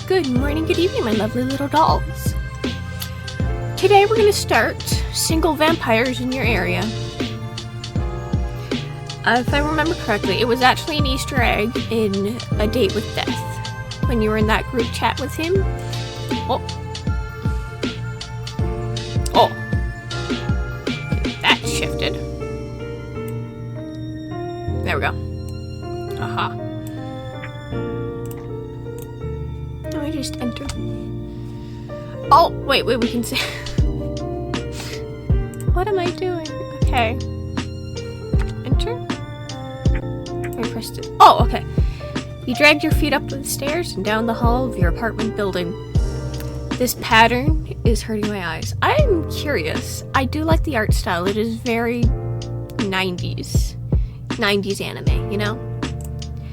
Good morning, good evening, my lovely little dolls. Today we're going to start single vampires in your area. If I remember correctly, it was actually an Easter egg in A Date with Death. When you were in that group chat with him. Oh. That shifted. There we go. Aha. Let me just enter. Oh, wait, we can see. What am I doing? Okay. Enter? I pressed it. Oh, okay. You dragged your feet up the stairs and down the hall of your apartment building. This pattern is hurting my eyes. I'm curious. I do like the art style. It is very 90s. 90s anime, you know?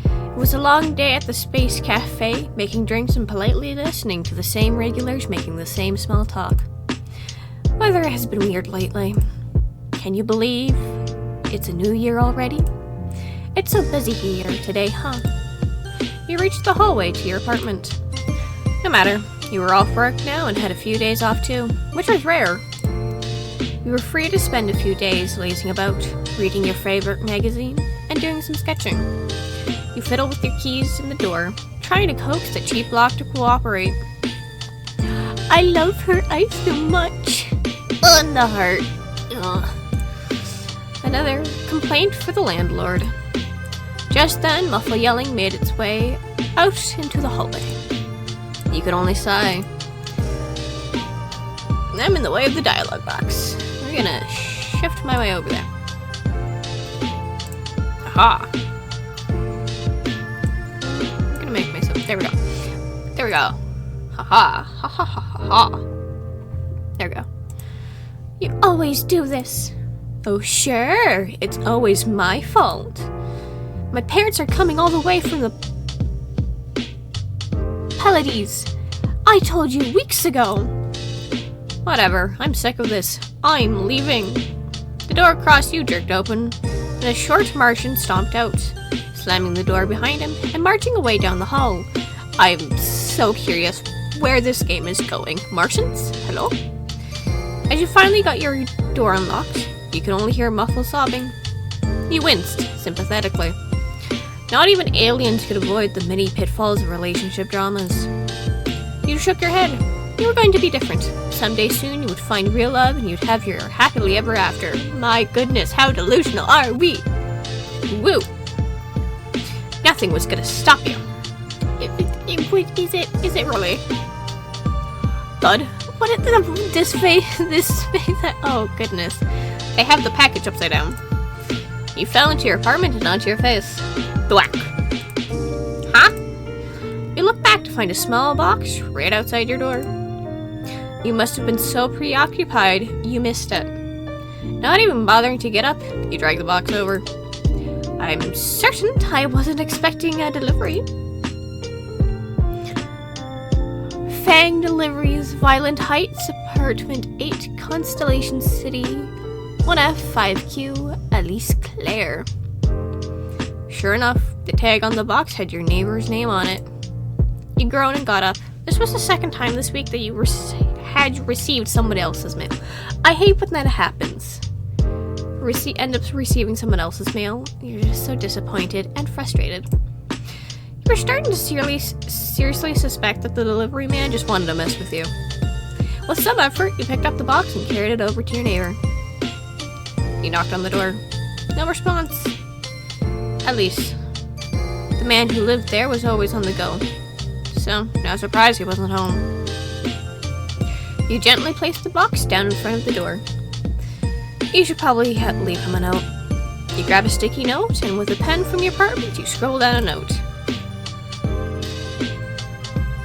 It was a long day at the Space Cafe, making drinks and politely listening to the same regulars making the same small talk. Weather has been weird lately. Can you believe it's a new year already? It's so busy here today, huh? You reached the hallway to your apartment. No matter, you were off work now and had a few days off too, which was rare. You were free to spend a few days lazing about, reading your favorite magazine, and doing some sketching. You fiddle with your keys in the door, trying to coax the cheap lock to cooperate. I love her eyes so much. On the heart. Ugh. Another complaint for the landlord. Just then, muffled yelling made its way out into the hallway. You could only sigh. I'm in the way of the dialogue box. We're gonna shift my way over there. Aha! I'm gonna make myself. There we go. There we go. Haha. Ha ha ha ha ha. There we go. You always do this. Oh, sure. It's always my fault. My parents are coming all the way from the Pallades. I told you weeks ago. Whatever. I'm sick of this. I'm leaving. The door across you jerked open, and a short Martian stomped out, slamming the door behind him and marching away down the hall. I'm so curious where this game is going. Martians? Hello? As you finally got your door unlocked, you could only hear muffled sobbing. You winced, sympathetically. Not even aliens could avoid the many pitfalls of relationship dramas. You shook your head. You were going to be different. Someday soon you would find real love and you'd have your happily ever after. My goodness, how delusional are we? Woo! Nothing was gonna stop you. Is it really? Thud. What is this face? Oh goodness. They have the package upside down. You fell into your apartment and onto your face. Thwack. Huh? You look back to find a small box right outside your door. You must have been so preoccupied you missed it. Not even bothering to get up, you drag the box over. I'm certain I wasn't expecting a delivery. Fang Deliveries, Violent Heights, Apartment 8, Constellation City, 1F5Q, Elise Claire. Sure enough, the tag on the box had your neighbor's name on it. You groaned and got up. This was the second time this week that you had received someone else's mail. I hate when that happens. End up receiving someone else's mail. You're just so disappointed and frustrated. You were starting to seriously suspect that the delivery man just wanted to mess with you. With some effort, you picked up the box and carried it over to your neighbor. You knocked on the door. No response. At least, the man who lived there was always on the go. So, no surprise he wasn't home. You gently placed the box down in front of the door. You should probably leave him a note. You grab a sticky note, and with a pen from your apartment, you scroll down a note.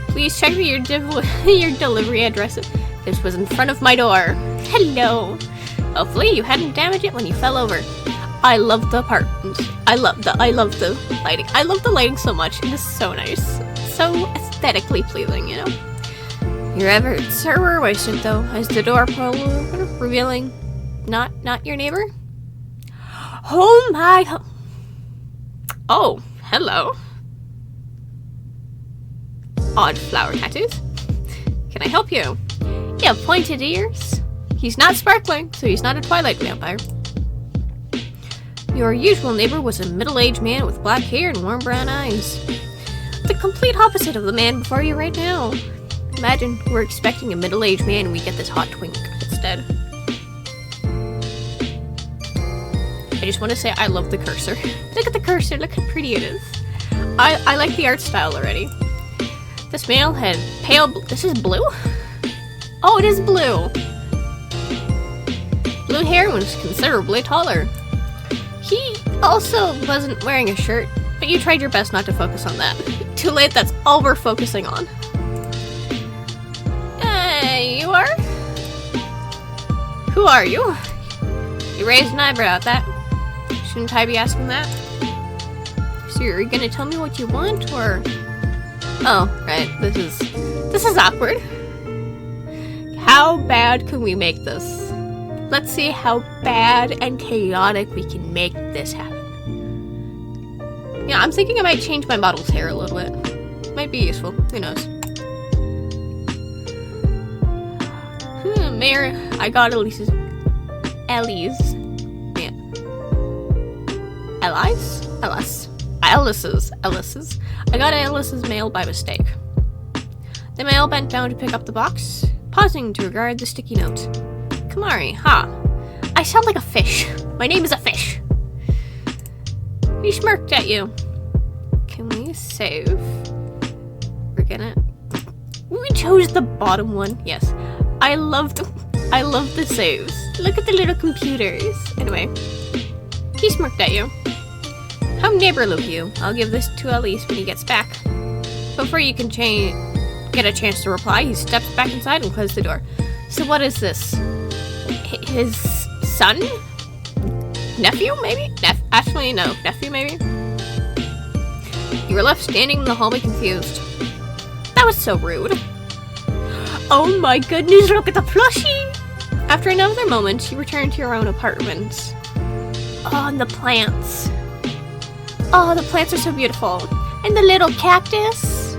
Please check your delivery address. This was in front of my door. Hello. Hopefully you hadn't damaged it when you fell over. I love the apartment. I love the lighting. I love the lighting so much. It is so nice. So aesthetically pleasing, you know? Your efforts were wasted though, as the door pulled open, revealing not your neighbor? Oh my... Oh, hello. odd flower tattoos. Can I help you? You have pointed ears. He's not sparkling, so he's not a Twilight vampire. Your usual neighbor was a middle-aged man with black hair and warm brown eyes. The complete opposite of the man before you right now. Imagine we're expecting a middle-aged man and we get this hot twink instead. I just want to say I love the cursor. Look at the cursor, look how pretty it is. I like the art style already. This male had pale this is blue? Oh, it is blue. Blue hair and was considerably taller. He also wasn't wearing a shirt, but you tried your best not to focus on that. Too late, that's all we're focusing on. You are? Who are you? You raised an eyebrow at that. Shouldn't I be asking that? So you're gonna tell me what you want, or... Oh, right, this is awkward. How bad can we make this? Let's see how bad and chaotic we can make this happen. Yeah, I'm thinking I might change my model's hair a little bit. Might be useful, who knows. Mayor, I got Ellie's. Yeah. Ellis's. I got Ellis's mail by mistake. The male bent down to pick up the box, pausing to regard the sticky note. Kamari, ha. I sound like a fish. My name is a fish. He smirked at you. Can we save? We chose the bottom one. Yes. I love the saves. Look at the little computers. Anyway, he smirked at you. How neighborly of you. I'll give this to Elise when he gets back. Before you can get a chance to reply, he steps back inside and closes the door. So what is this? His son? Nephew, maybe? Actually, no. Nephew, maybe? You were left standing in the hallway confused. That was so rude. Oh my goodness, look at the plushie! After another moment, you return to your own apartment. Oh, and the plants. Oh, the plants are so beautiful. And the little cactus.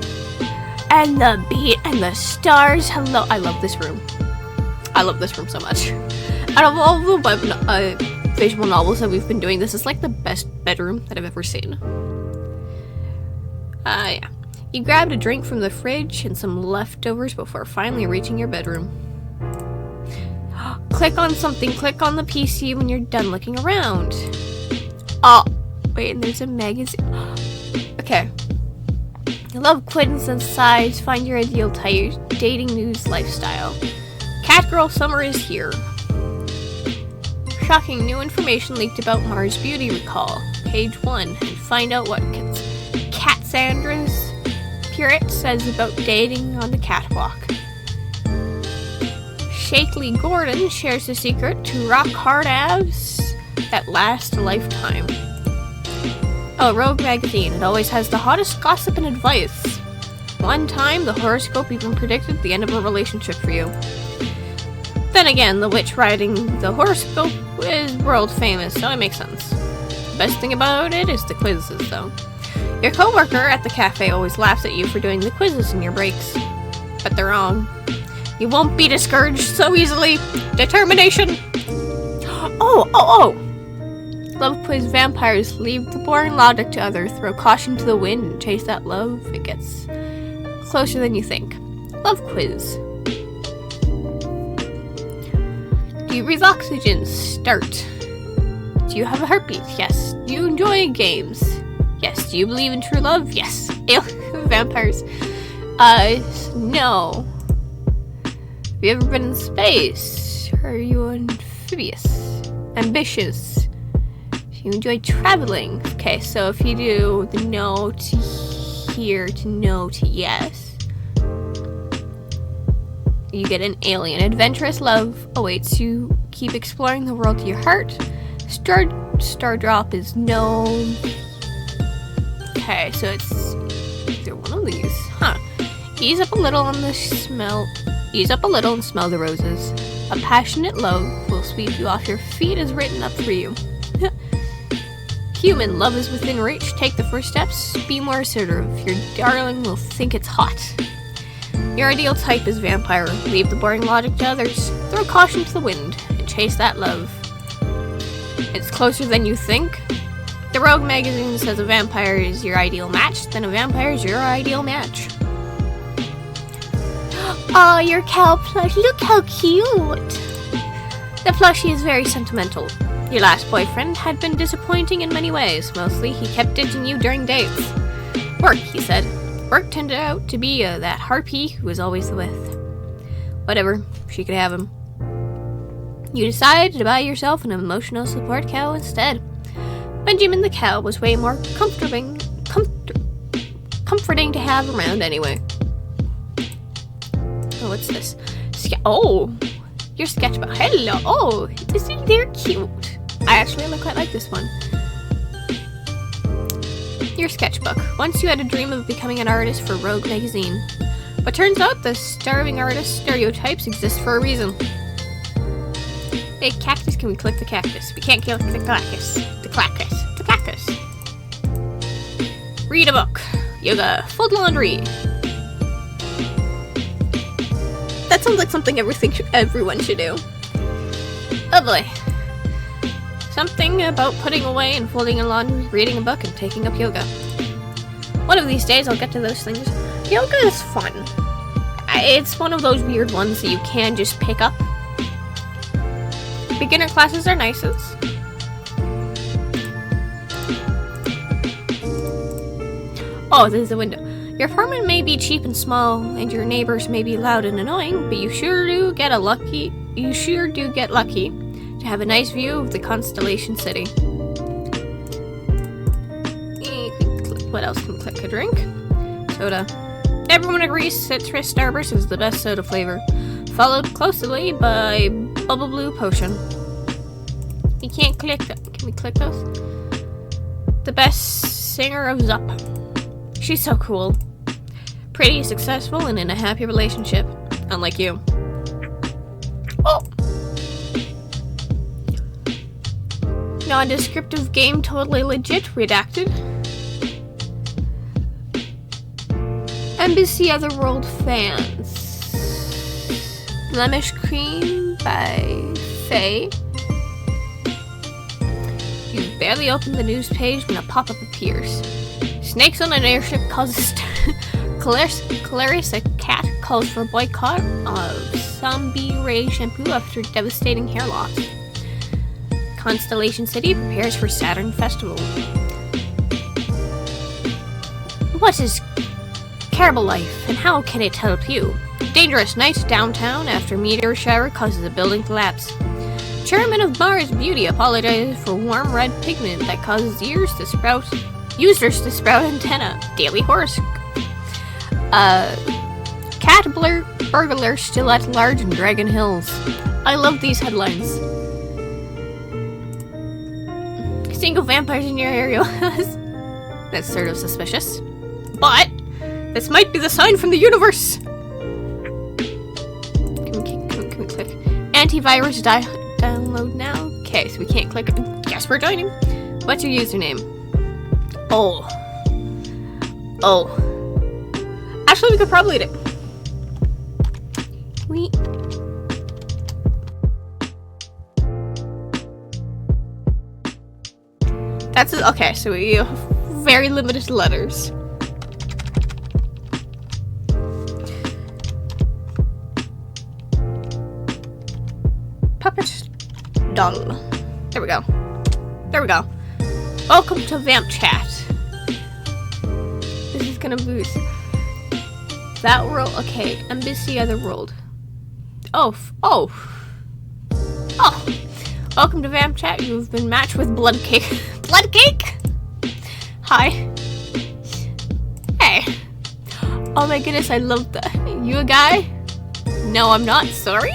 And the beat and the stars. Hello, I love this room. I love this room so much. Out of all the visual novels that we've been doing, this is like the best bedroom that I've ever seen. Yeah. You grabbed a drink from the fridge and some leftovers before finally reaching your bedroom. Click on something. Click on the PC when you're done looking around. Oh, wait, and there's a magazine. Okay. Love, quittance, and size. Find your ideal type. Dating news lifestyle. Catgirl summer is here. Shocking new information leaked about Mars Beauty Recall. Page 1. And find out what Cassandra's Curate says about dating on the catwalk. Shakely Gordon shares the secret to rock hard abs that last a lifetime. Oh, Rogue Magazine. It always has the hottest gossip and advice. One time, the horoscope even predicted the end of a relationship for you. Then again, the witch writing the horoscope is world famous, so it makes sense. The best thing about it is the quizzes, though. Your coworker at the cafe always laughs at you for doing the quizzes in your breaks. But they're wrong. You won't be discouraged so easily. Determination! Oh! Love quiz vampires. Leave the boring logic to others. Throw caution to the wind and chase that love. It gets closer than you think. Love quiz. Do you breathe oxygen? Start. Do you have a heartbeat? Yes. Do you enjoy games? Yes. Do you believe in true love? Yes. Vampires. No. Have you ever been in space? Are you amphibious? Ambitious? Do you enjoy traveling? Okay, so if you do the no to here to no to yes, you get an alien. Adventurous love awaits you. Keep exploring the world to your heart. Star drop is no. Okay, so it's either one of these. Ease up a little and smell the roses. A passionate love will sweep you off your feet is written up for you. Human, love is within reach. Take the first steps. Be more assertive. Your darling will think it's hot. Your ideal type is vampire. Leave the boring logic to others. Throw caution to the wind and chase that love. It's closer than you think. The Rogue magazine says a vampire is your ideal match, then a vampire is your ideal match. Oh, your cow plush. Look how cute. The plushie is very sentimental. Your last boyfriend had been disappointing in many ways. Mostly, he kept ditching you during dates. Work, he said. Work turned out to be that harpy who was always with. Whatever, she could have him. You decided to buy yourself an emotional support cow instead. Benjamin the cow was way more comforting to have around anyway. Oh, what's this? Oh, your sketchbook. Hello. Oh, isn't they're cute? I actually quite like this one. Your sketchbook. Once you had a dream of becoming an artist for Rogue magazine. But turns out the starving artist stereotypes exist for a reason. Hey, cactus, can we click the cactus? We can't click the cactus. The cactus. The cactus. Read a book. Yoga. Fold laundry. That sounds like something everyone should do. Oh boy. Something about putting away and folding a laundry, reading a book, and taking up yoga. One of these days I'll get to those things. Yoga is fun. It's one of those weird ones that you can just pick up. Beginner classes are nicest. Oh, there's the window. Your apartment may be cheap and small, and your neighbors may be loud and annoying, but you sure do get lucky to have a nice view of the Constellation City. What else can we click? A drink? Soda. Everyone agrees Citrus Starburst is the best soda flavor, followed closely by Bubble Blue Potion. You can't click that. Can we click those? The best singer of Zup. She's so cool. Pretty, successful, and in a happy relationship. Unlike you. Oh! Non-descriptive game totally legit. Redacted. Embassy of the World fans. Blemish Cream by Faye. You barely open the news page when a pop-up appears. Snakes on an airship causes Clarice, a cat, calls for a boycott of Zombie Ray shampoo after devastating hair loss. Constellation City prepares for Saturn Festival. What is Caribou Life, and how can it help you? Dangerous night downtown after meteor shower causes a building collapse. Chairman of Mars Beauty apologizes for warm red pigment that causes users to sprout antenna. Daily horoscope. Cat burglar still at large in Dragon Hills. I love these headlines. Single vampires in your area. That's sort of suspicious. But this might be the sign from the universe. Can we click antivirus download now? Okay, so we can't click it. Guess we're joining. What's your username? Oh. Actually, we could probably do. That's it. Okay, so we have very limited letters. Puppet doll. There we go. Welcome to Vamp Chat. This is gonna boost that world. Okay, Embassy of the World. Oh. Welcome to Vamp Chat. You've been matched with Bloodcake. Bloodcake? Hi. Hey. Oh my goodness, I love that. You a guy? No, I'm not. Sorry.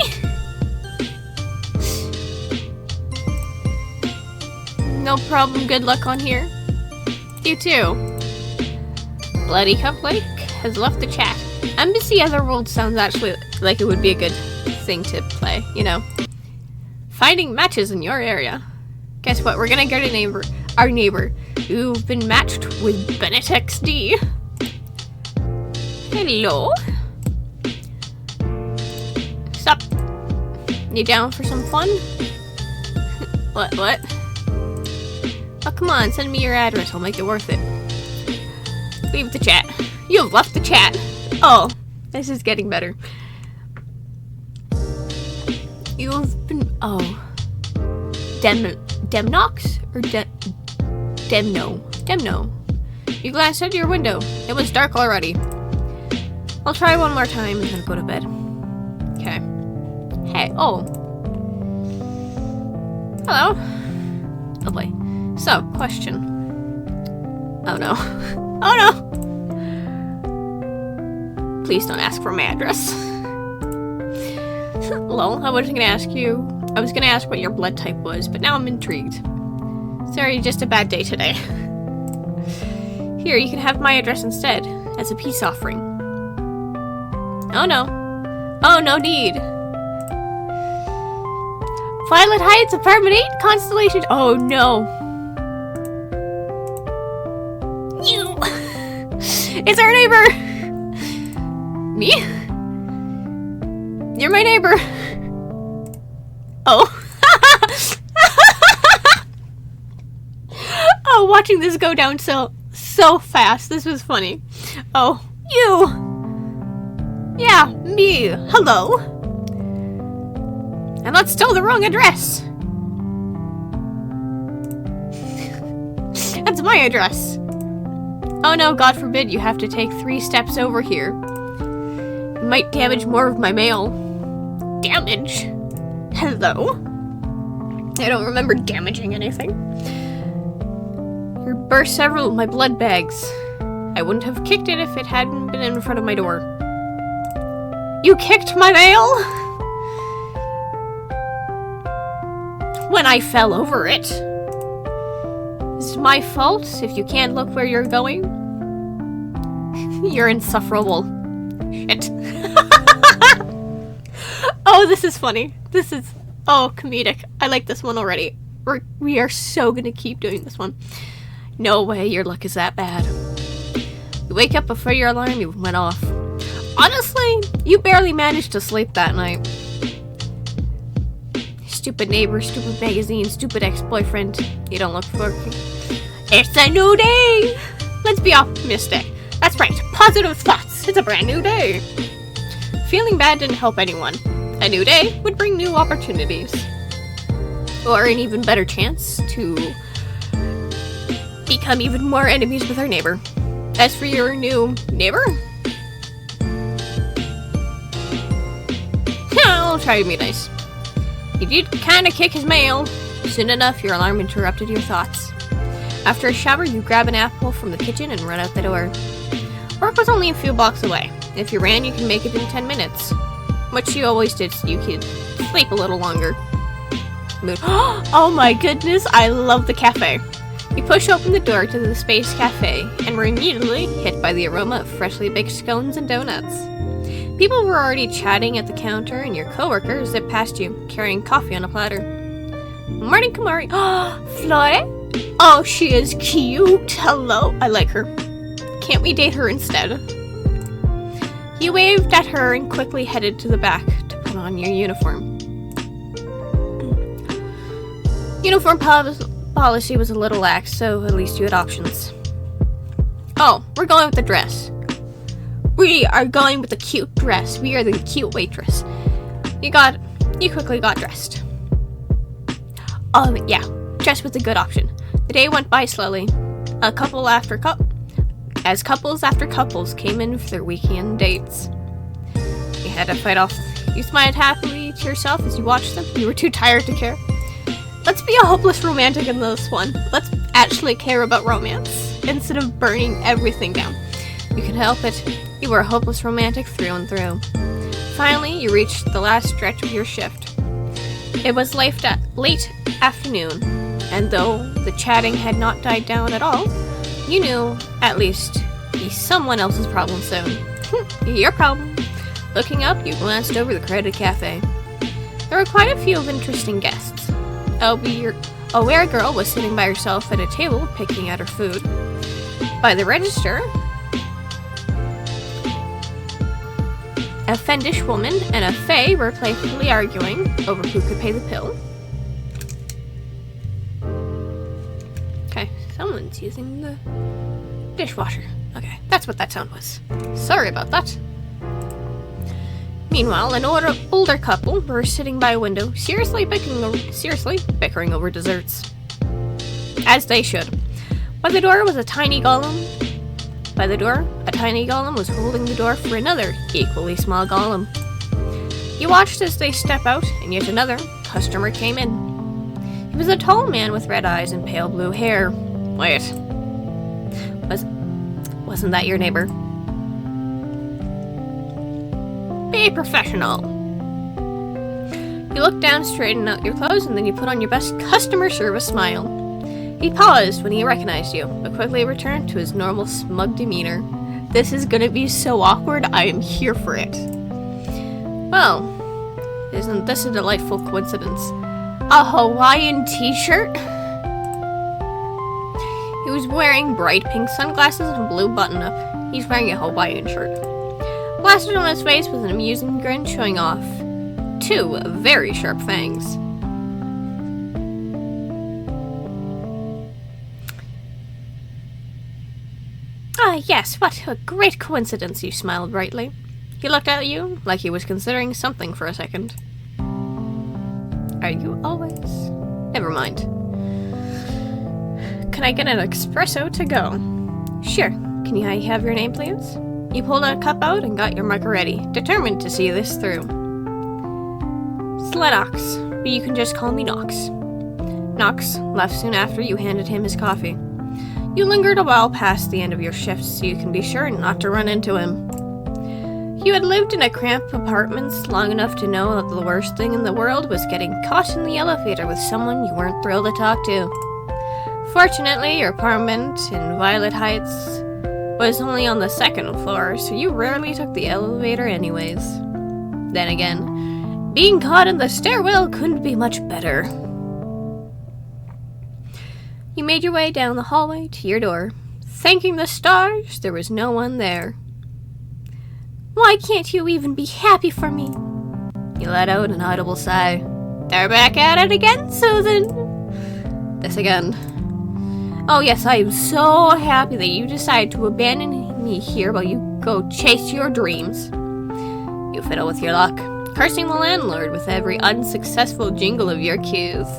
No problem. Good luck on here. You too. Bloody Cupcake has left the chat. Embassy Otherworld sounds actually like it would be a good thing to play, you know. Finding matches in your area. Guess what? We're gonna get a neighbor. our neighbor. You've been matched with Bennett XD. Hello? Sup? You down for some fun? What? Oh, come on, send me your address. I'll make it worth it. Leave the chat. You have left the chat. Oh, this is getting better. You've been... Oh. Demnox? Or Demno. You glanced out your window. It was dark already. I'll try one more time and then go to bed. Okay. Hey, oh. Hello. Oh boy. So, question. Oh no. Oh no! Please don't ask for my address. Lol, I was gonna ask what your blood type was, but now I'm intrigued. Sorry, just a bad day today. Here, you can have my address instead, as a peace offering. Oh no. Oh, no need. Violet Heights, apartment 8, Constellation. Oh no. You. It's our neighbor. Me? You're my neighbor. Oh. Oh, watching this go down so fast. This was funny. Oh, you. Yeah, me. Hello. And that's still the wrong address. That's my address. Oh no, God forbid you have to take 3 steps over here. It might damage more of my mail. Damage? Hello? I don't remember damaging anything. You burst several of my blood bags. I wouldn't have kicked it if it hadn't been in front of my door. You kicked my mail? When I fell over it. Is it my fault if you can't look where you're going? You're insufferable. Shit. Oh, this is funny. This is, comedic. I like this one already. We are so gonna keep doing this one. No way your luck is that bad. You wake up before your alarm even went off. Honestly, you barely managed to sleep that night. Stupid neighbor, stupid magazine, stupid ex-boyfriend. You don't look for... It's a new day! Let's be optimistic. That's right, positive thoughts. It's a brand new day. Feeling bad didn't help anyone. A new day would bring new opportunities. Or an even better chance to become even more enemies with our neighbor. As for your new neighbor... I'll try to be nice. You did kinda kick his mail. Soon enough, your alarm interrupted your thoughts. After a shower, you grab an apple from the kitchen and run out the door. Work was only a few blocks away. If you ran, you can make it in 10 minutes. Which you always did so you could sleep a little longer. Oh my goodness, I love the cafe. You push open the door to the Space Cafe and were immediately hit by the aroma of freshly baked scones and donuts. People were already chatting at the counter, and your coworker zipped past you, carrying coffee on a platter. Morning, Kamari. Flore? Oh, she is cute. Hello. I like her. Can't we date her instead? You waved at her and quickly headed to the back to put on your uniform. Uniform policy was a little lax, so at least you had options. Oh, we're going with the dress. We are going with the cute dress. We are the cute waitress. You quickly got dressed. Yeah, dress was a good option. The day went by slowly. Couples after couples came in for their weekend dates. You had to fight off. You smiled happily to yourself as you watched them. You were too tired to care. Let's be a hopeless romantic in this one. Let's actually care about romance instead of burning everything down. You can help it. You were a hopeless romantic through and through. Finally, you reached the last stretch of your shift. It was late afternoon, and though the chatting had not died down at all, you knew, at least, be someone else's problem soon. Your problem. Looking up, you glanced over the crowded cafe. There were quite a few interesting guests, A weird girl was sitting by herself at a table picking at her food. By the register, a fiendish woman and a fae were playfully arguing over who could pay the pill. Okay, someone's using the dishwasher. Okay, that's what that sound was. Sorry about that. Meanwhile, an older couple were sitting by a window, seriously bickering over desserts. As they should. By the door was a tiny golem. By the door, a tiny golem was holding the door for another, equally small golem. You watched as they step out, and yet another customer came in. He was a tall man with red eyes and pale blue hair. Wait. Wasn't that your neighbor? Be professional. You looked down, straightened out your clothes, and then you put on your best customer service smile. He paused when he recognized you, but quickly returned to his normal smug demeanor. This is gonna be so awkward, I am here for it. Well, isn't this a delightful coincidence? A Hawaiian t-shirt? He was wearing bright pink sunglasses and a blue button-up. He's wearing a Hawaiian shirt. Plastered on his face was an amusing grin showing off 2 very sharp fangs. Ah, yes, what a great coincidence, you smiled brightly. He looked at you like he was considering something for a second. Are you always? Never mind. Can I get an espresso to go? Sure. Can I have your name, please? You pulled a cup out and got your mug ready, determined to see this through. Slenox, but you can just call me Nox. Nox left soon after you handed him his coffee. You lingered a while past the end of your shift so you can be sure not to run into him. You had lived in a cramped apartment long enough to know that the worst thing in the world was getting caught in the elevator with someone you weren't thrilled to talk to. Fortunately, your apartment in Violet Heights was only on the 2nd floor, so you rarely took the elevator anyways. Then again, being caught in the stairwell couldn't be much better. You made your way down the hallway to your door. Thanking the stars, there was no one there. Why can't you even be happy for me? You let out an audible sigh. They're back at it again, Susan. This again. Oh yes, I am so happy that you decide to abandon me here while you go chase your dreams. You fiddle with your luck, cursing the landlord with every unsuccessful jingle of your cues.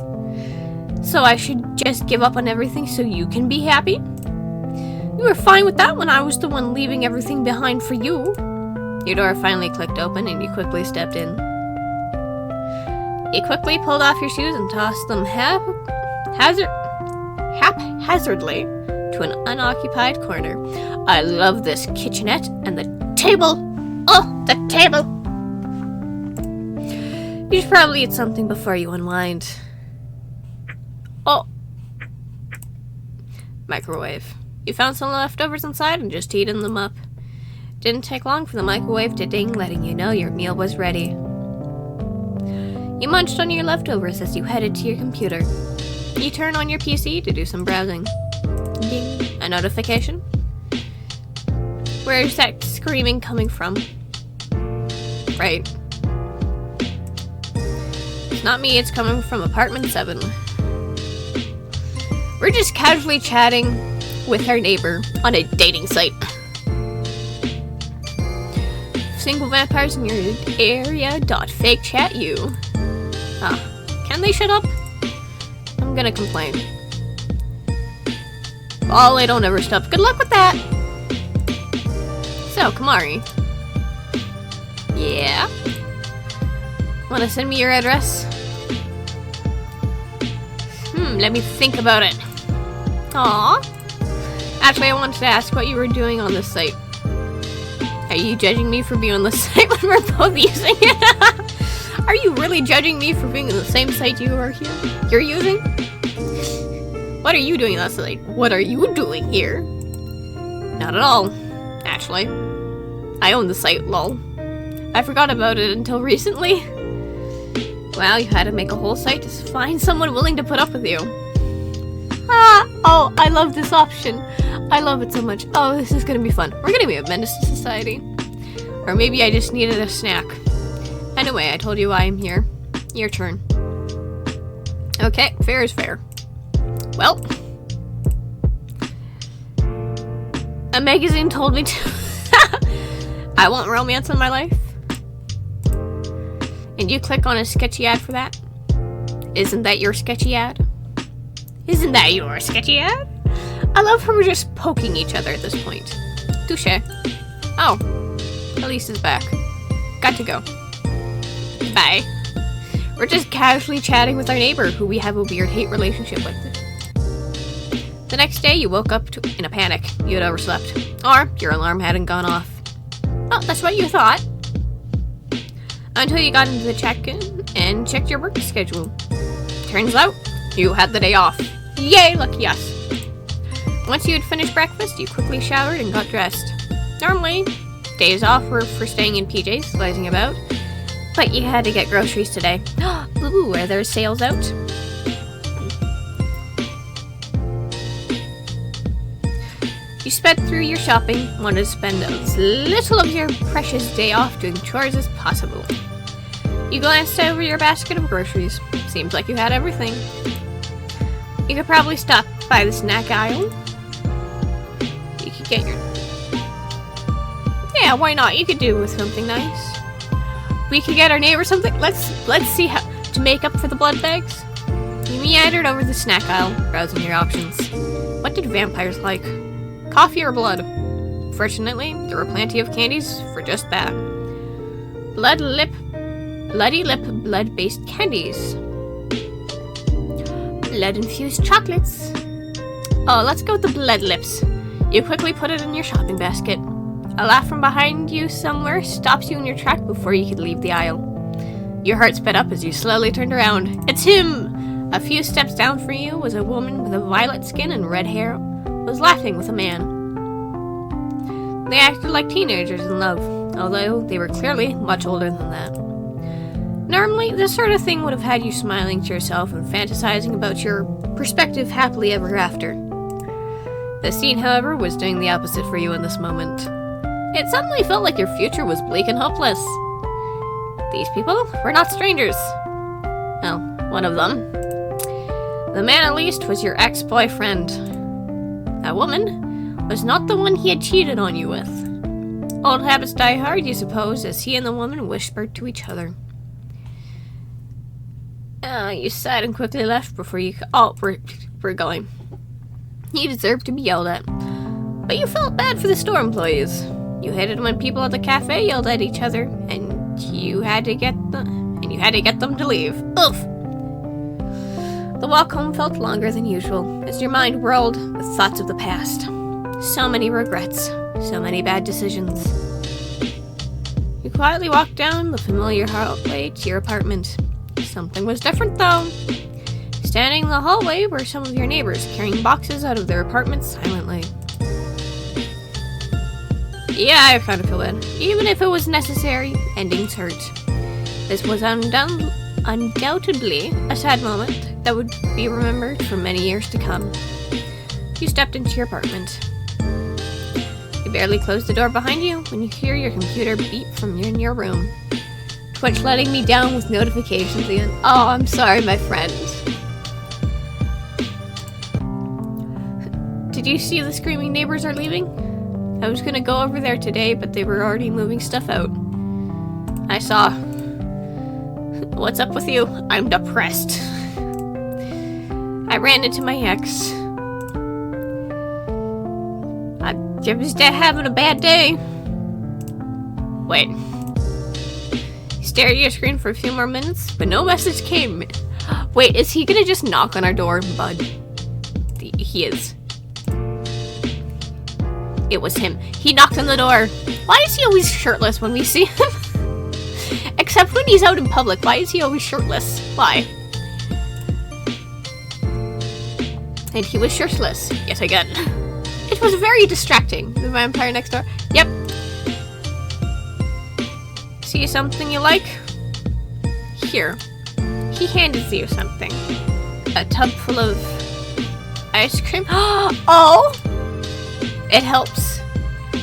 So I should just give up on everything so you can be happy? You were fine with that when I was the one leaving everything behind for you. Your door finally clicked open and you quickly stepped in. You quickly pulled off your shoes and tossed them haphazardly to an unoccupied corner. I love this kitchenette and the table. Oh, the table. You should probably eat something before you unwind. Oh. Microwave. You found some leftovers inside and just heated them up. Didn't take long for the microwave to ding, letting you know your meal was ready. You munched on your leftovers as you headed to your computer. You turn on your PC to do some browsing. Ding. A notification? Where's that screaming coming from? Right. It's not me, it's coming from apartment 7. We're just casually chatting with our neighbor on a dating site. Single vampires in your area .fake chat you. Can they shut up? I'm gonna complain. Oh, they don't ever stop. Good luck with that! So, Kamari. Yeah? Wanna send me your address? Let me think about it. Aww. Actually, I wanted to ask what you were doing on this site. Are you judging me for being on the site when we're both using it? Are you really judging me for being on the same site you're using? What are you doing on that site? What are you doing here? Not at all, actually. I own the site, lol. I forgot about it until recently. Wow, you had to make a whole site to find someone willing to put up with you. Oh, I love this option. I love it so much. Oh, this is gonna be fun. We're gonna be a menace to society. Or maybe I just needed a snack. Anyway, I told you why I'm here. Your turn. Okay, fair is fair. Well, a magazine told me to. I want romance in my life. And you click on a sketchy ad for that? Isn't that your sketchy ad? Isn't that your sketchy ad? I love how we're just poking each other at this point. Touché. Oh, Elise is back. Got to go. Bye. We're just casually chatting with our neighbor, who we have a weird hate relationship with. The next day, you woke up in a panic. You had overslept. Or your alarm hadn't gone off. Oh, that's what you thought. Until you got into the check-in and checked your work schedule. Turns out, you had the day off. Yay, lucky us. Once you had finished breakfast, you quickly showered and got dressed. Normally, days off were for staying in PJs, lazing about. But you had to get groceries today. Ooh, are there sales out? You sped through your shopping, wanted to spend as little of your precious day off doing chores as possible. You glanced over your basket of groceries. Seems like you had everything. You could probably stop by the snack aisle. You could get your... Yeah, why not? You could do with something nice. We could get our neighbor something. Let's see how to make up for the blood bags. You meandered over the snack aisle, browsing your options. What did vampires like? Coffee or blood? Fortunately, there were plenty of candies for just that. Bloody lip, blood-based candies. Blood-infused chocolates. Oh, let's go with the blood lips. You quickly put it in your shopping basket. A laugh from behind you somewhere stops you in your track before you could leave the aisle. Your heart sped up as you slowly turned around. It's him! A few steps down from you was a woman with a violet skin and red hair, was laughing with a man. They acted like teenagers in love, although they were clearly much older than that. Normally, this sort of thing would have had you smiling to yourself and fantasizing about your prospective happily ever after. The scene, however, was doing the opposite for you in this moment. It suddenly felt like your future was bleak and hopeless. These people were not strangers. Well, one of them. The man, at least, was your ex-boyfriend. That woman was not the one he had cheated on you with. Old habits die hard, you suppose, as he and the woman whispered to each other. You sighed and quickly left before you... Oh, we're going. You deserved to be yelled at. But you felt bad for the store employees. You hated when people at the cafe yelled at each other, and you had to get them to leave. Oof! The walk home felt longer than usual, as your mind whirled with thoughts of the past. So many regrets, so many bad decisions. You quietly walked down the familiar hallway to your apartment. Something was different, though. Standing in the hallway were some of your neighbors, carrying boxes out of their apartments silently. Yeah, I kind of feel bad. Even if it was necessary, endings hurt. This was undoubtedly a sad moment that would be remembered for many years to come. You stepped into your apartment. You barely closed the door behind you when you hear your computer beep from in your room. Twitch letting me down with notifications again. Oh, I'm sorry, my friend. Did you see the screaming neighbors are leaving? I was gonna go over there today, but they were already moving stuff out. I saw. What's up with you? I'm depressed. I ran into my ex. I'm just having a bad day. Wait. You stared at your screen for a few more minutes, but no message came. Wait, is he gonna just knock on our door, bud? He is. It was him. He knocked on the door. Why is he always shirtless when we see him? Except when he's out in public. Why is he always shirtless? Why? And he was shirtless yet again. It was very distracting. The vampire next door. Yep. See something you like? Here. He handed you something. A tub full of ice cream. Oh! It helps.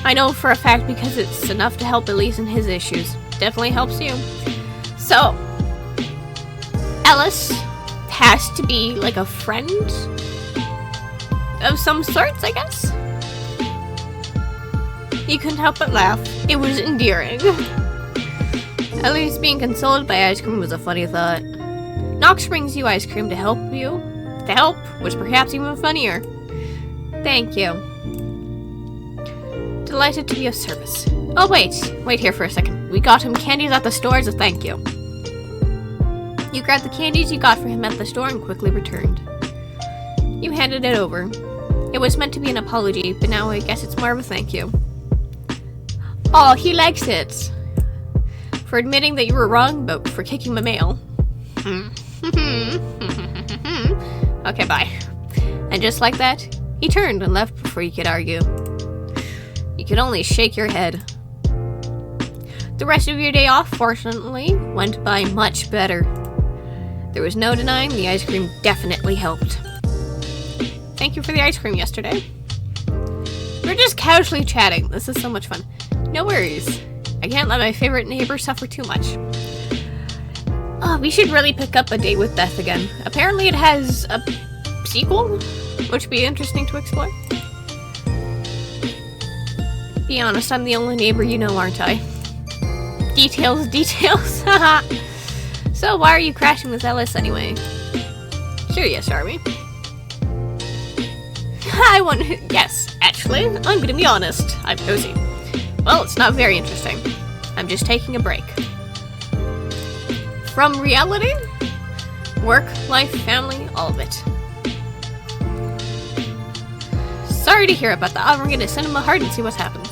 I know for a fact because it's enough to help Elise in his issues. Definitely helps you. So, Ellis has to be like a friend of some sorts, I guess. You couldn't help but laugh. It was endearing. At least being consoled by ice cream was a funny thought. Nox brings you ice cream to help you. The help was perhaps even funnier. Thank you. Delighted to be of service. Oh wait here for a second. We got him candies at the store as a thank you. You grabbed the candies you got for him at the store and quickly returned. You handed it over. It was meant to be an apology, but now I guess it's more of a thank you. Oh, he likes it. For admitting that you were wrong, but for kicking the mail. Okay, bye. And just like that, he turned and left before you could argue. You could only shake your head. The rest of your day off, fortunately, went by much better. There was no denying the ice cream definitely helped. Thank you for the ice cream yesterday. We're just casually chatting. This is so much fun. No worries. I can't let my favorite neighbor suffer too much. Oh, we should really pick up A Day with Death again. Apparently it has a sequel, which would be interesting to explore. Be honest, I'm the only neighbor you know, aren't I? Details. So why are you crashing with Ellis anyway? Curious, are we? Yes, actually, I'm gonna be honest. I'm nosy. Well, it's not very interesting. I'm just taking a break. From reality? Work, life, family, all of it. Sorry to hear about that. I'm gonna send him a heart and see what happens.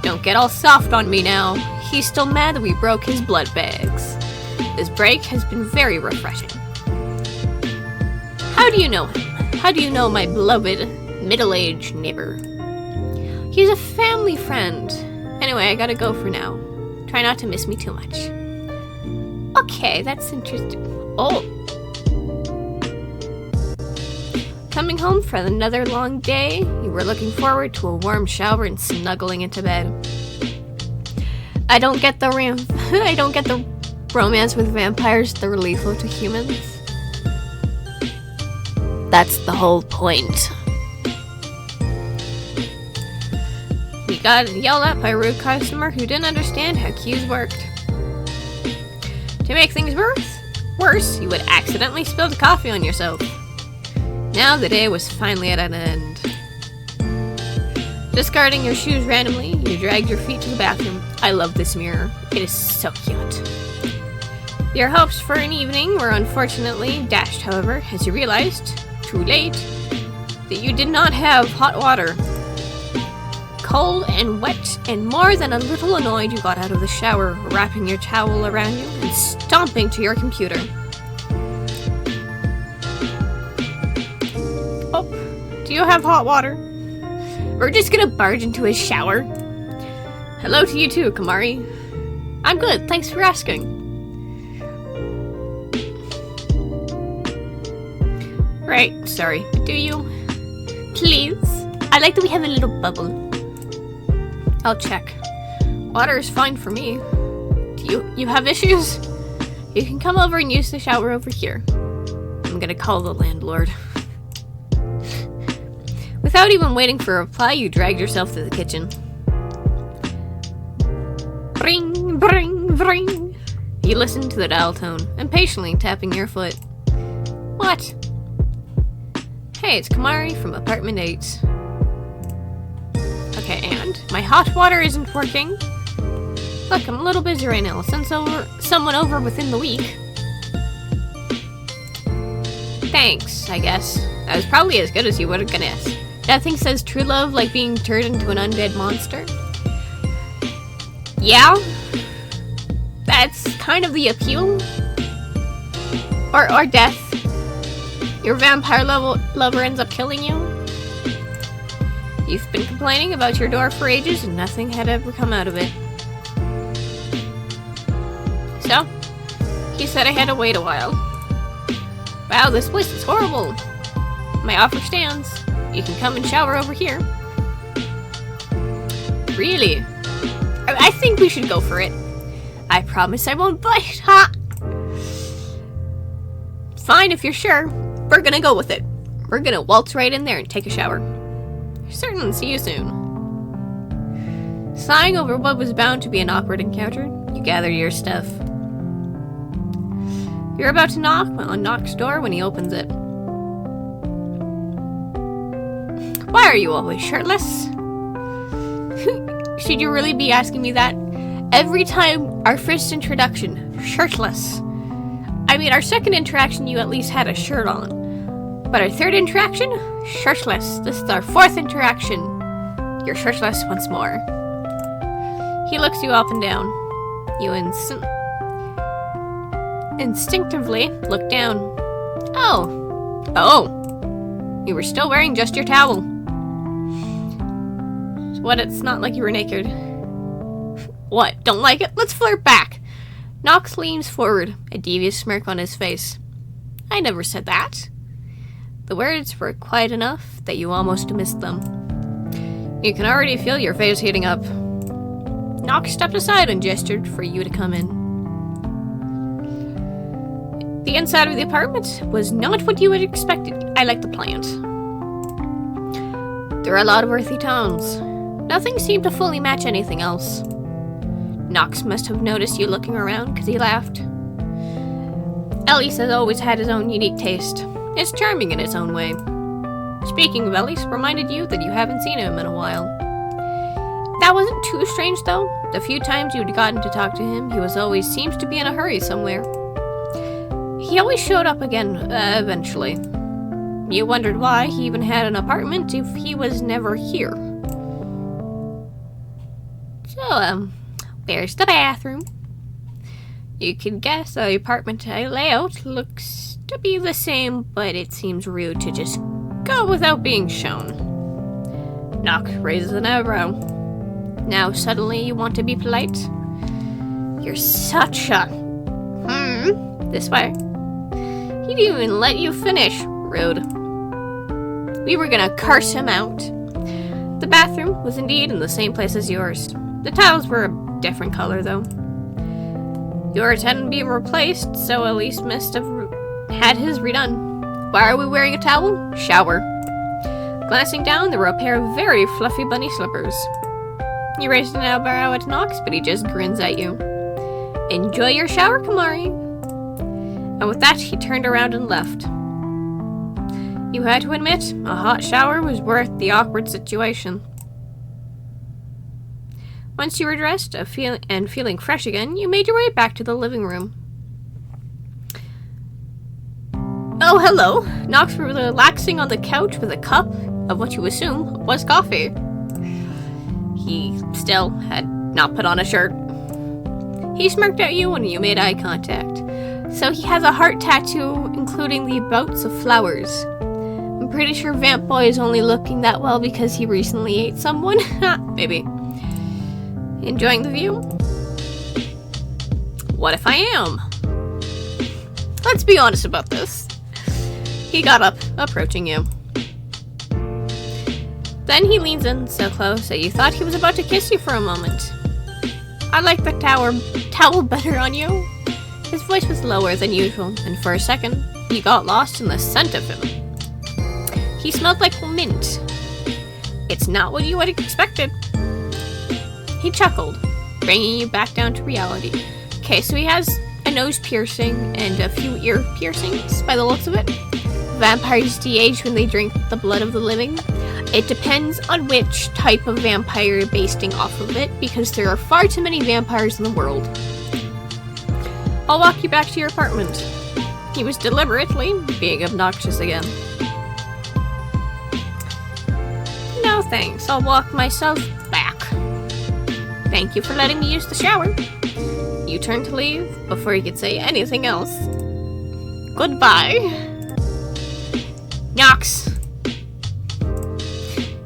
Don't get all soft on me now. He's still mad that we broke his blood bags. This break has been very refreshing. How do you know him? How do you know my beloved middle-aged neighbor? He's a family friend. Anyway, I gotta go for now. Try not to miss me too much. Okay, that's interesting. Oh. Coming home for another long day, you were looking forward to a warm shower and snuggling into bed. I don't get the romance with vampires, the relief to humans. That's the whole point. You got yelled at by a rude customer who didn't understand how queues worked. To make things worse, you would accidentally spill the coffee on yourself. Now the day was finally at an end. Discarding your shoes randomly, you dragged your feet to the bathroom. I love this mirror. It is so cute. Your hopes for an evening were unfortunately dashed, however, as you realized, too late, that you did not have hot water. Cold and wet, and more than a little annoyed, you got out of the shower, wrapping your towel around you and stomping to your computer. Oh, do you have hot water? We're just gonna barge into his shower. Hello to you too, Kamari. I'm good, thanks for asking. Right, sorry, do you? Please? I like that we have a little bubble. I'll check. Water is fine for me. Do you have issues? You can come over and use the shower over here. I'm gonna call the landlord. Without even waiting for a reply, you dragged yourself to the kitchen. Bring, bring, bring. You listened to the dial tone, impatiently tapping your foot. What? Hey, it's Kamari from Apartment 8. Okay, and? My hot water isn't working. Look, I'm a little busy right now. I'll send someone over within the week. Thanks, I guess. That was probably as good as you would have guessed. That thing says true love like being turned into an undead monster. Yeah? That's kind of the appeal? Or death. Your vampire lover ends up killing you? You've been complaining about your door for ages and nothing had ever come out of it. So, he said I had to wait a while. Wow, this place is horrible. my offer stands. You can come and shower over here. Really? I think we should go for it. I promise I won't bite, ha! Fine, if you're sure. We're gonna go with it. We're gonna waltz right in there and take a shower. Certain, see you soon. Sighing over what was bound to be an awkward encounter, you gather your stuff. You're about to knock on Nock's door when he opens it. Why are you always shirtless? Should you really be asking me that? Every time, our first introduction, shirtless. I mean, our second interaction, you at least had a shirt on. But our third interaction, shirtless. This is our fourth interaction. You're shirtless once more. He looks you up and down. You instinctively look down. Oh. You were still wearing just your towel. What, it's not like you were naked. What, don't like it? Let's flirt back. Nox leans forward, a devious smirk on his face. I never said that. The words were quiet enough that you almost missed them. You can already feel your face heating up. Nox stepped aside and gestured for you to come in. The inside of the apartment was not what you had expected. I like the plant. There are a lot of earthy tones. Nothing seemed to fully match anything else. Nox must have noticed you looking around because he laughed. Ellis has always had his own unique taste. It's charming in its own way. Speaking of Ellis, reminded you that you haven't seen him in a while. That wasn't too strange though. The few times you'd gotten to talk to him, he always seems to be in a hurry somewhere. He always showed up again, eventually. You wondered why he even had an apartment if he was never here. So, there's the bathroom. You can guess the apartment layout looks to be the same, but it seems rude to just go without being shown. Nock raises an eyebrow. Now suddenly you want to be polite? You're such a... This way. He didn't even let you finish. Rude. We were gonna curse him out. The bathroom was indeed in the same place as yours. The tiles were a different color, though. Yours hadn't been replaced, so Elise must have had his redone. Why are we wearing a towel? Shower. Glancing down, there were a pair of very fluffy bunny slippers. You raised an eyebrow at Nox, but he just grins at you. Enjoy your shower, Kamari. And with that, he turned around and left. You had to admit, a hot shower was worth the awkward situation. Once you were dressed and feeling fresh again, you made your way back to the living room. Oh, hello! Nox was relaxing on the couch with a cup of what you assume was coffee. He still had not put on a shirt. He smirked at you when you made eye contact. So he has a heart tattoo, including the bouts of flowers. I'm pretty sure Vamp Boy is only looking that well because he recently ate someone. Maybe. Enjoying the view? What if I am? Let's be honest about this. He got up, approaching you. Then he leans in so close that you thought he was about to kiss you for a moment. I like the towel better on you. His voice was lower than usual, and for a second, you got lost in the scent of him. He smelled like mint. It's not what you would have expected. He chuckled, bringing you back down to reality. Okay, so he has a nose piercing and a few ear piercings, by the looks of it. Vampires de-age when they drink the blood of the living. It depends on which type of vampire you're basing off of it, because there are far too many vampires in the world. I'll walk you back to your apartment. He was deliberately being obnoxious again. No thanks, I'll walk myself back. Thank you for letting me use the shower. You turned to leave before you could say anything else. Goodbye. Nox.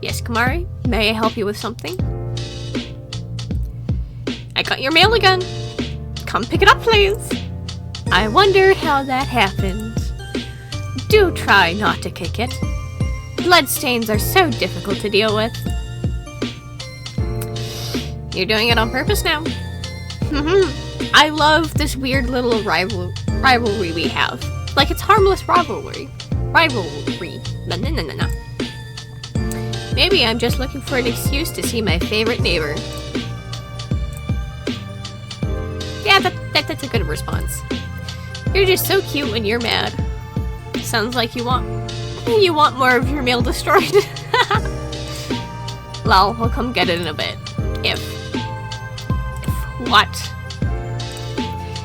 Yes, Kamari? May I help you with something? I got your mail again. Come pick it up, please. I wonder how that happened. Do try not to kick it. bloodstains are so difficult to deal with. You're doing it on purpose now. I love this weird little rivalry we have. Like, it's harmless rivalry. No. Maybe I'm just looking for an excuse to see my favorite neighbor. Yeah, that's a good response. You're just so cute when you're mad. Sounds like you want more of your mail destroyed. Lol, I'll come get it in a bit. If what?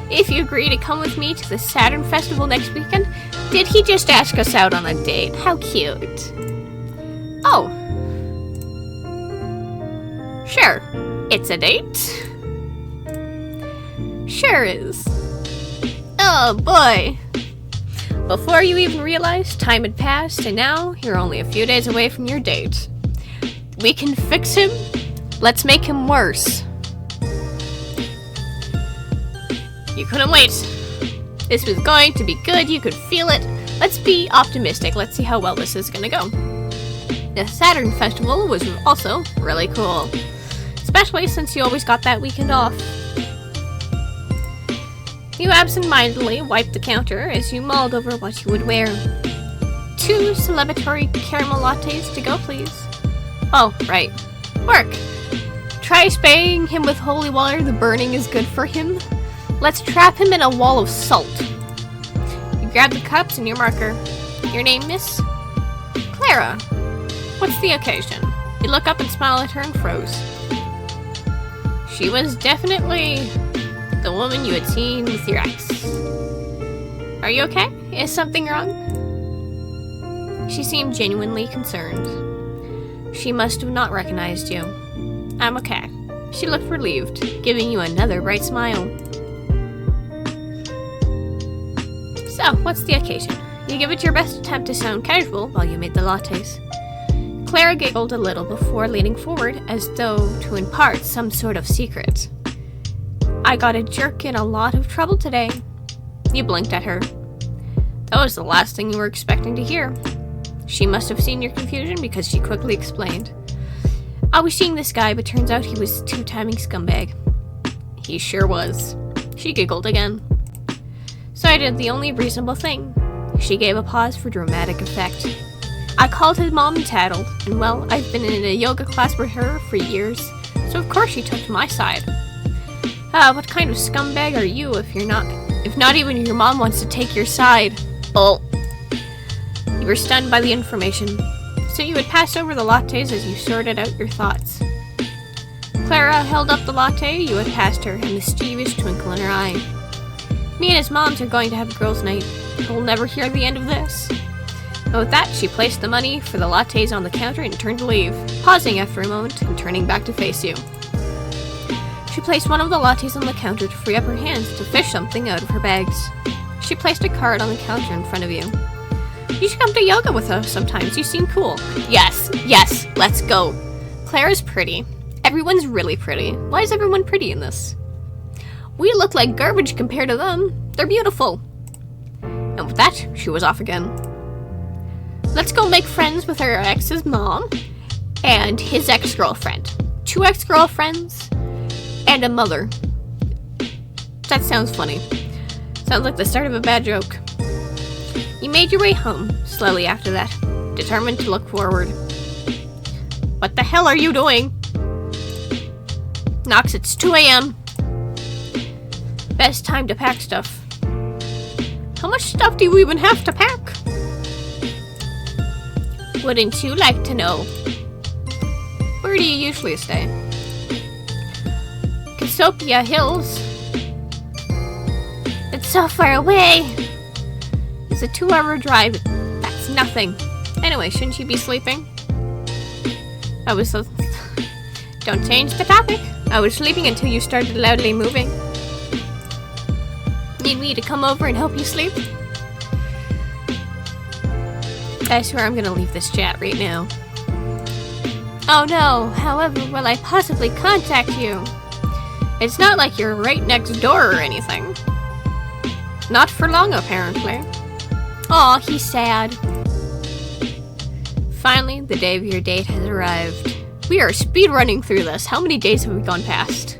If you agree to come with me to the Saturn Festival next weekend, did he just ask us out on a date? How cute. Oh. Sure. It's a date. Sure is. Oh boy. Before you even realized, time had passed, and now you're only a few days away from your date. We can fix him. Let's make him worse. You couldn't wait. This was going to be good, you could feel it. Let's be optimistic, let's see how well this is gonna go. The Saturn Festival was also really cool. Especially since you always got that weekend off. You absent-mindedly wiped the counter as you mulled over what you would wear. 2 celebratory caramel lattes to go, please. Oh, right. Work! Try spraying him with holy water, the burning is good for him. Let's trap him in a wall of salt. You grab the cups and your marker. Your name, miss? Clara. What's the occasion? You look up and smile at her and froze. She was definitely the woman you had seen with your ex. Are you okay? Is something wrong? She seemed genuinely concerned. She must have not recognized you. I'm okay. She looked relieved, giving you another bright smile. So, what's the occasion? You give it your best attempt to sound casual while you made the lattes. Clara giggled a little before leaning forward as though to impart some sort of secret. I got a jerk in a lot of trouble today. You blinked at her. That was the last thing you were expecting to hear. She must have seen your confusion because she quickly explained. I was seeing this guy, but turns out he was a 2-timing scumbag. He sure was. She giggled again. So I did the only reasonable thing. She gave a pause for dramatic effect. I called his mom and tattled, and well, I've been in a yoga class with her for years, so of course she took my side. What kind of scumbag are you if not even your mom wants to take your side? Oh. You were stunned by the information, so you had passed over the lattes as you sorted out your thoughts. Clara held up the latte you had passed her, a mischievous twinkle in her eye. Me and his moms are going to have a girls' night. We'll never hear the end of this. And with that, she placed the money for the lattes on the counter and turned to leave, pausing after a moment and turning back to face you. She placed one of the lattes on the counter to free up her hands to fish something out of her bags. She placed a card on the counter in front of you. You should come to yoga with us sometimes, you seem cool. Yes, let's go. Clara's pretty. Everyone's really pretty. Why is everyone pretty in this? We look like garbage compared to them. They're beautiful. And with that, she was off again. Let's go make friends with her ex's mom and his ex-girlfriend. 2 ex-girlfriends and a mother. That sounds funny. Sounds like the start of a bad joke. You made your way home slowly after that, determined to look forward. What the hell are you doing? Knox, it's 2 a.m. Best time to pack stuff. How much stuff do you even have to pack? Wouldn't you like to know? Where do you usually stay? Cassiopeia Hills. It's so far away. It's a 2-hour drive. That's nothing. Anyway, shouldn't you be sleeping? Don't change the topic. I was sleeping until you started loudly moving. Need me to come over and help you sleep? I swear I'm gonna leave this chat right now. Oh no, however will I possibly contact you? It's not like you're right next door or anything. Not for long, apparently. Aw, he's sad. Finally, the day of your date has arrived. We are speedrunning through this. How many days have we gone past?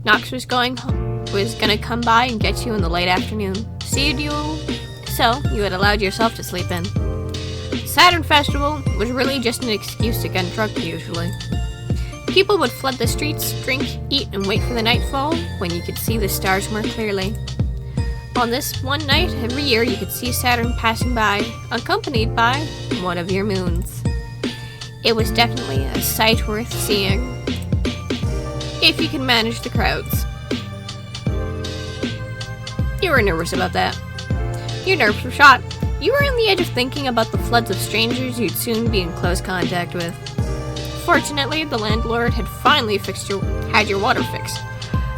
Knox was gonna come by and get you in the late afternoon. So you had allowed yourself to sleep in. Saturn Festival was really just an excuse to get drunk usually. People would flood the streets, drink, eat, and wait for the nightfall when you could see the stars more clearly. On this one night, every year you could see Saturn passing by, accompanied by one of your moons. It was definitely a sight worth seeing, if you can manage the crowds. You were nervous about that. Your nerves were shot. You were on the edge of thinking about the floods of strangers you'd soon be in close contact with. Fortunately, the landlord had finally had your water fixed,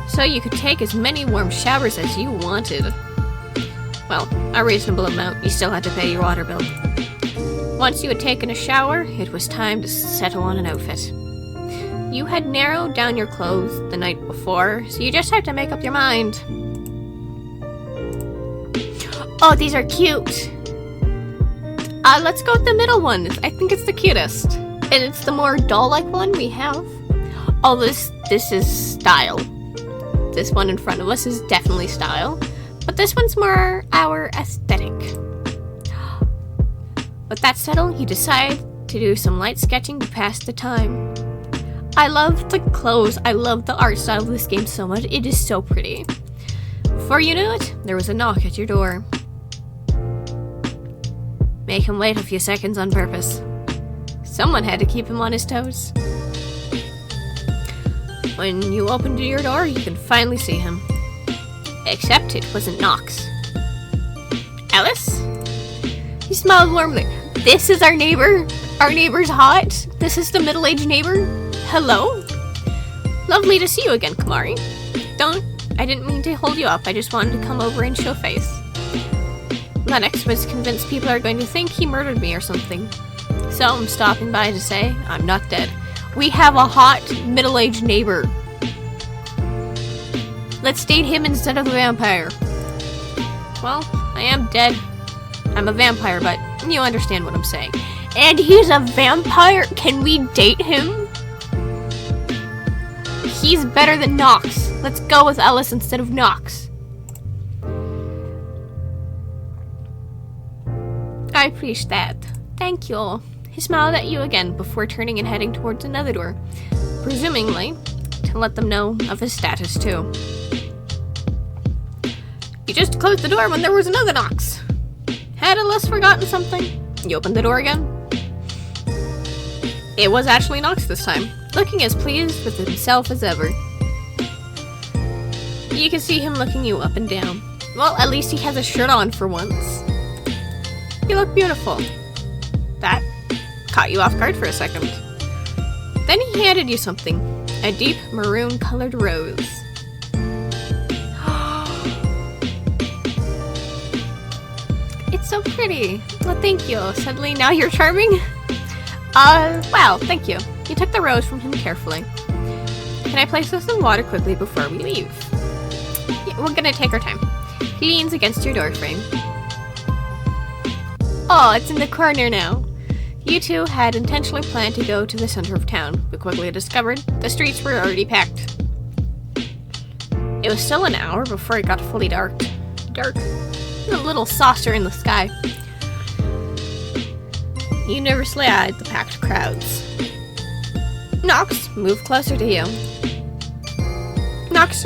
so you could take as many warm showers as you wanted. Well, a reasonable amount. You still had to pay your water bill. Once you had taken a shower, it was time to settle on an outfit. You had narrowed down your clothes the night before, so you just had to make up your mind. Oh, these are cute! Let's go with the middle one. I think it's the cutest. And it's the more doll-like one we have. Oh, this is style. This one in front of us is definitely style. But this one's more our aesthetic. With that settled, you decide to do some light sketching to pass the time. I love the clothes. I love the art style of this game so much. It is so pretty. Before you knew it, there was a knock at your door. Make him wait a few seconds on purpose. Someone had to keep him on his toes. When you opened your door, you could finally see him. Except it wasn't Knox. Alice? He smiled warmly. This is our neighbor. Our neighbor's hot. This is the middle-aged neighbor. Hello? Lovely to see you again, Kamari. I didn't mean to hold you up. I just wanted to come over and show face. Lennox was convinced people are going to think he murdered me or something. So I'm stopping by to say I'm not dead. We have a hot, middle-aged neighbor. Let's date him instead of the vampire. Well, I am dead. I'm a vampire, but you understand what I'm saying. And he's a vampire? Can we date him? He's better than Knox. Let's go with Ellis instead of Knox. I appreciate that. Thank you. He smiled at you again before turning and heading towards another door, presumably to let them know of his status too. You just closed the door when there was another Knox. Had Ellis forgotten something? You opened the door again. It was actually Knox this time, looking as pleased with himself as ever. You can see him looking you up and down. Well, at least he has a shirt on for once. You look beautiful. That caught you off guard for a second. Then he handed you something. A deep maroon-colored rose. It's so pretty. Well, thank you. Suddenly, now you're charming? Well, thank you. You took the rose from him carefully. Can I place this in water quickly before we leave? Yeah, we're gonna take our time. He leans against your doorframe. Oh, it's in the corner now. You two had intentionally planned to go to the center of town, but quickly discovered the streets were already packed. It was still an hour before it got fully dark. A little saucer in the sky. You nervously eyed the packed crowds. Knox, move closer to you. Knox,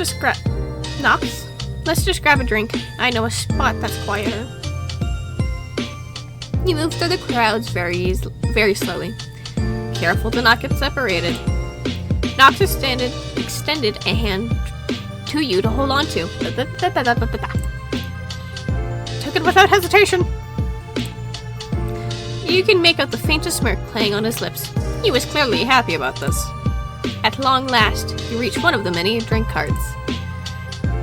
let's just grab a drink. I know a spot that's quieter. You move through the crowds very slowly. Careful to not get separated. Knox extended a hand to you to hold on to. Took it without hesitation. You can make out the faintest smirk playing on his lips. He was clearly happy about this. At long last, you reach one of the many drink carts.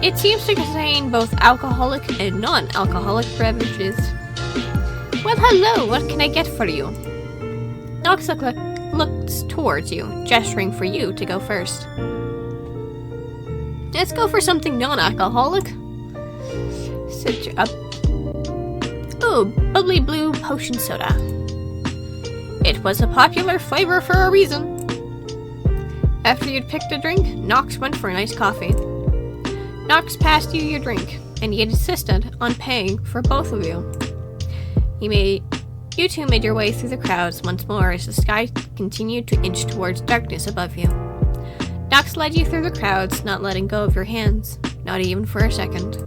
It seems to contain both alcoholic and non-alcoholic beverages. Well, hello, what can I get for you? Knox looks towards you, gesturing for you to go first. Let's go for something non-alcoholic. Sit up. Oh, bubbly blue potion soda. It was a popular flavor for a reason. After you'd picked a drink, Nox went for a nice coffee. Nox passed you your drink, and he insisted on paying for both of you. You two made your way through the crowds once more as the sky continued to inch towards darkness above you. Nox led you through the crowds, not letting go of your hands, not even for a second.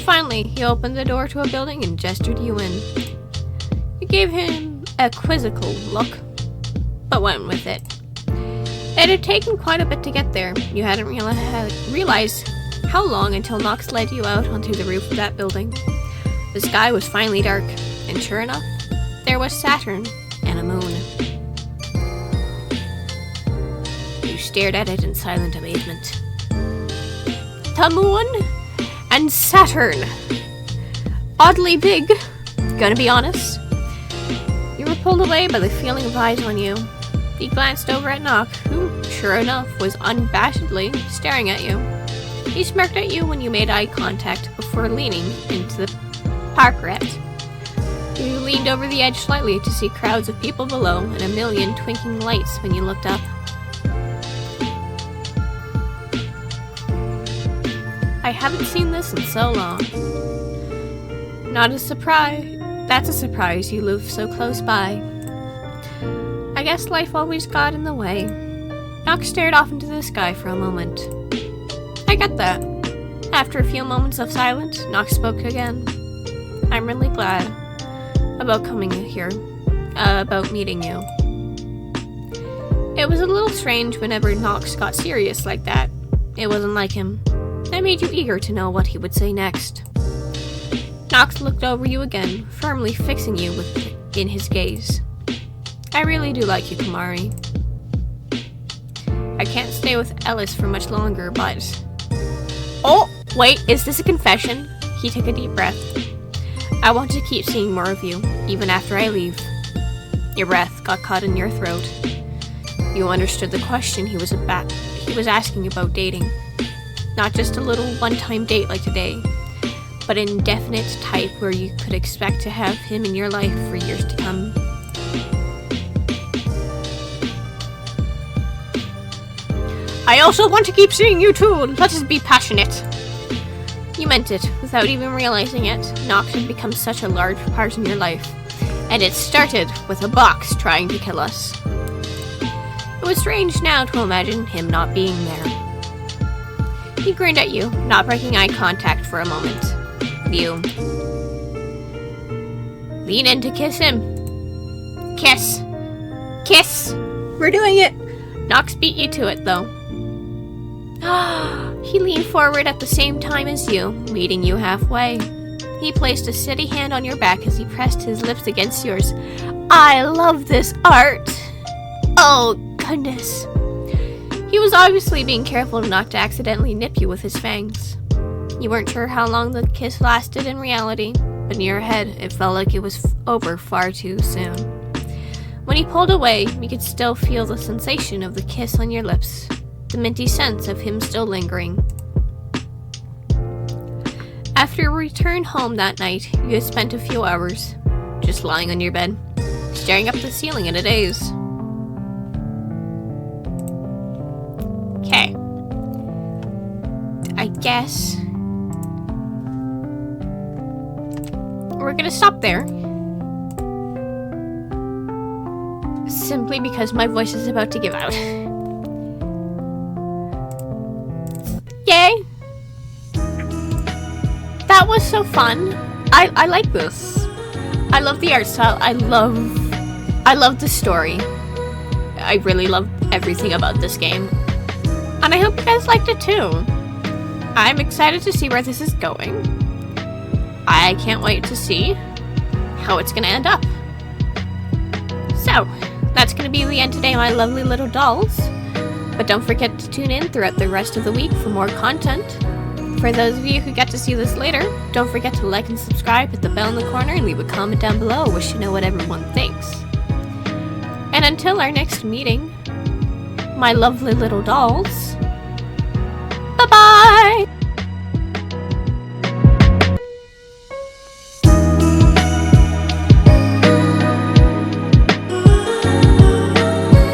Finally, he opened the door to a building and gestured you in. You gave him a quizzical look, but went with it. It had taken quite a bit to get there. You hadn't realized how long until Nox led you out onto the roof of that building. The sky was finally dark, and sure enough, there was Saturn and a moon. You stared at it in silent amazement. The moon and Saturn! Oddly big, gonna be honest. You were pulled away by the feeling of eyes on you. He glanced over at Nox, who, sure enough, was unabashedly staring at you. He smirked at you when you made eye contact before leaning into the parapet. You leaned over the edge slightly to see crowds of people below and a million twinkling lights when you looked up. I haven't seen this in so long. Not a surprise. That's a surprise you live so close by. I guess life always got in the way. Nox stared off into the sky for a moment. I get that. After a few moments of silence, Nox spoke again. I'm really glad about coming here, about meeting you. It was a little strange whenever Nox got serious like that. It wasn't like him. That made you eager to know what he would say next. Nox looked over you again, firmly fixing you in his gaze. I really do like you, Kimahri. I can't stay with Ellis for much longer, but... Oh, wait, is this a confession? He took a deep breath. I want to keep seeing more of you, even after I leave. Your breath got caught in your throat. You understood the question he was asking about dating. Not just a little one-time date like today, but an indefinite type where you could expect to have him in your life for years to come. I also want to keep seeing you too. Let us be passionate. You meant it, without even realizing it. Nox had become such a large part in your life, and it started with a box trying to kill us. It was strange now to imagine him not being there. He grinned at you, not breaking eye contact for a moment. You lean in to kiss him. Kiss! Kiss! We're doing it! Nox beat you to it, though. He leaned forward at the same time as you, meeting you halfway. He placed a steady hand on your back as he pressed his lips against yours. I love this art! Oh, goodness. He was obviously being careful not to accidentally nip you with his fangs. You weren't sure how long the kiss lasted in reality, but in your head, it felt like it was over far too soon. When he pulled away, you could still feel the sensation of the kiss on your lips, the minty sense of him still lingering. After you returned home that night, you had spent a few hours just lying on your bed, staring up at the ceiling in a daze. Okay. I guess we're gonna stop there. Simply because my voice is about to give out. Yay! That was so fun. I like this. I love the art style. I love the story. I really love everything about this game. And I hope you guys liked it too. I'm excited to see where this is going. I can't wait to see how it's gonna end up. So, that's gonna be the end today, my lovely little dolls. But don't forget to tune in throughout the rest of the week for more content. For those of you who get to see this later, don't forget to like and subscribe, hit the bell in the corner, and leave a comment down below. Wish to know what everyone thinks. And until our next meeting, my lovely little dolls, bye-bye!